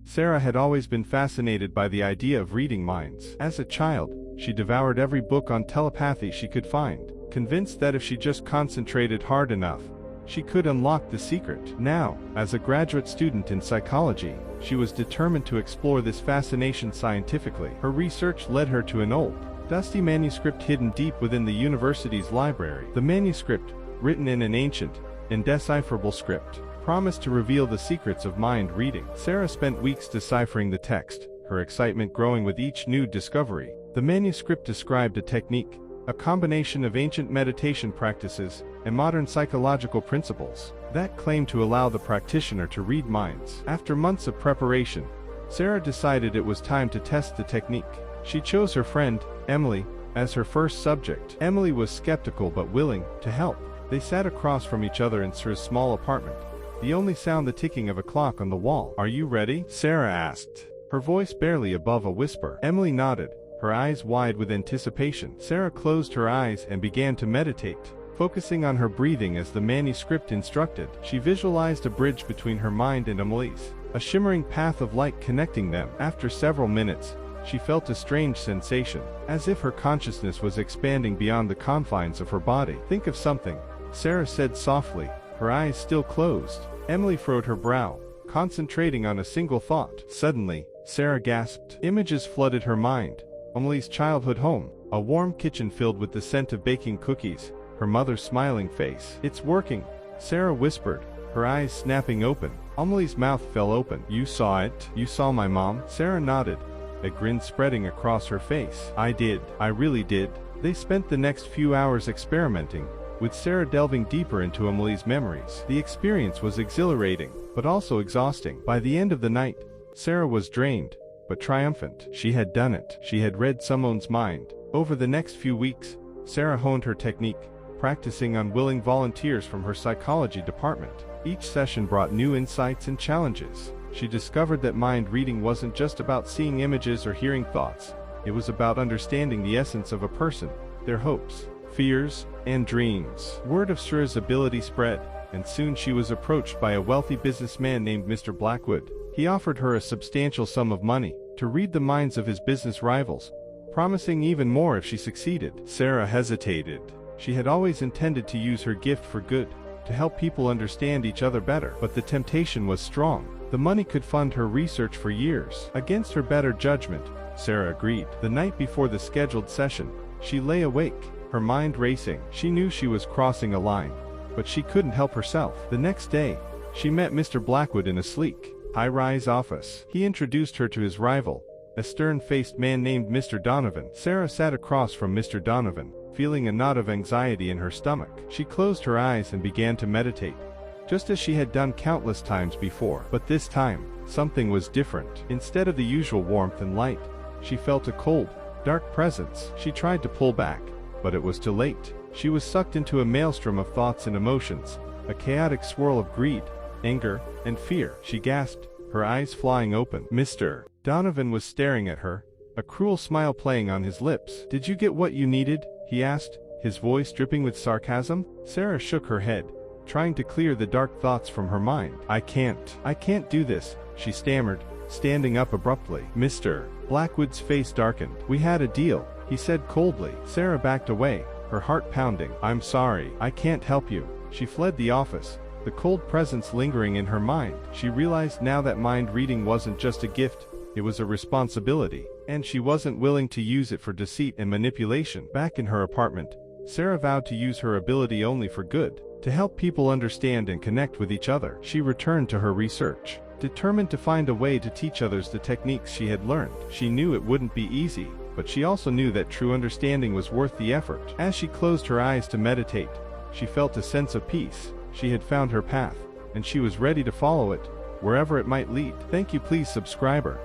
Sarah had always been fascinated by the idea of reading minds. As a child, she devoured every book on telepathy she could find, convinced that if she just concentrated hard enough, she could unlock the secret. Now, as a graduate student in psychology, she was determined to explore this fascination scientifically. Her research led her to an old, dusty manuscript hidden deep within the university's library. The manuscript, written in an ancient, indecipherable script, promised to reveal the secrets of mind reading. Sarah spent weeks deciphering the text, her excitement growing with each new discovery. The manuscript described a technique, a combination of ancient meditation practices and modern psychological principles that claimed to allow the practitioner to read minds. After months of preparation, Sarah decided it was time to test the technique. She chose her friend, Emily, as her first subject. Emily was skeptical but willing to help. They sat across from each other in Sarah's small apartment, the only sound the ticking of a clock on the wall. "Are you ready?" Sarah asked, her voice barely above a whisper. Emily nodded, her eyes wide with anticipation. Sarah closed her eyes and began to meditate, focusing on her breathing as the manuscript instructed. She visualized a bridge between her mind and Emily's, a shimmering path of light connecting them. After several minutes, she felt a strange sensation, as if her consciousness was expanding beyond the confines of her body. "Think of something," Sarah said softly, her eyes still closed. Emily furrowed her brow, concentrating on a single thought. Suddenly, Sarah gasped. Images flooded her mind. Emily's childhood home, a warm kitchen filled with the scent of baking cookies, her mother's smiling face. "It's working," Sarah whispered, her eyes snapping open. Emily's mouth fell open. "You saw it? You saw my mom?" Sarah nodded, a grin spreading across her face. "I did. I really did." They spent the next few hours experimenting, with Sarah delving deeper into Emily's memories. The experience was exhilarating, but also exhausting. By the end of the night, Sarah was drained, but triumphant. She had done it. She had read someone's mind. Over the next few weeks, Sarah honed her technique, practicing on willing volunteers from her psychology department. Each session brought new insights and challenges. She discovered that mind reading wasn't just about seeing images or hearing thoughts. It was about understanding the essence of a person, their hopes, fears, and dreams. Word of Sarah's ability spread, and soon she was approached by a wealthy businessman named Mr. Blackwood. He offered her a substantial sum of money to read the minds of his business rivals, promising even more if she succeeded. Sarah hesitated. She had always intended to use her gift for good, to help people understand each other better, but the temptation was strong. The money could fund her research for years. Against her better judgment, Sarah agreed. The night before the scheduled session, she lay awake, her mind racing. She knew she was crossing a line, but she couldn't help herself. The next day, she met Mr. Blackwood in a sleek, high-rise office. He introduced her to his rival, a stern-faced man named Mr. Donovan. Sarah sat across from Mr. Donovan, feeling a knot of anxiety in her stomach. She closed her eyes and began to meditate, just as she had done countless times before. But this time, something was different. Instead of the usual warmth and light, she felt a cold, dark presence. She tried to pull back, but it was too late. She was sucked into a maelstrom of thoughts and emotions, a chaotic swirl of greed, anger, and fear. She gasped, her eyes flying open. Mr. Donovan was staring at her, a cruel smile playing on his lips. "Did you get what you needed?" he asked, his voice dripping with sarcasm. Sarah shook her head, trying to clear the dark thoughts from her mind. I can't do this," she stammered, standing up abruptly. Mr. Blackwood's face darkened. "We had a deal," he said coldly. Sarah backed away, her heart pounding. "I'm sorry, I can't help you." She fled the office, the cold presence lingering in her mind. She realized now that mind reading wasn't just a gift, it was a responsibility, and she wasn't willing to use it for deceit and manipulation. Back in her apartment, Sarah vowed to use her ability only for good, to help people understand and connect with each other. She returned to her research, determined to find a way to teach others the techniques she had learned. She knew it wouldn't be easy, but she also knew that true understanding was worth the effort. As she closed her eyes to meditate, she felt a sense of peace. She had found her path, and she was ready to follow it, wherever it might lead. Thank you. Please subscribe.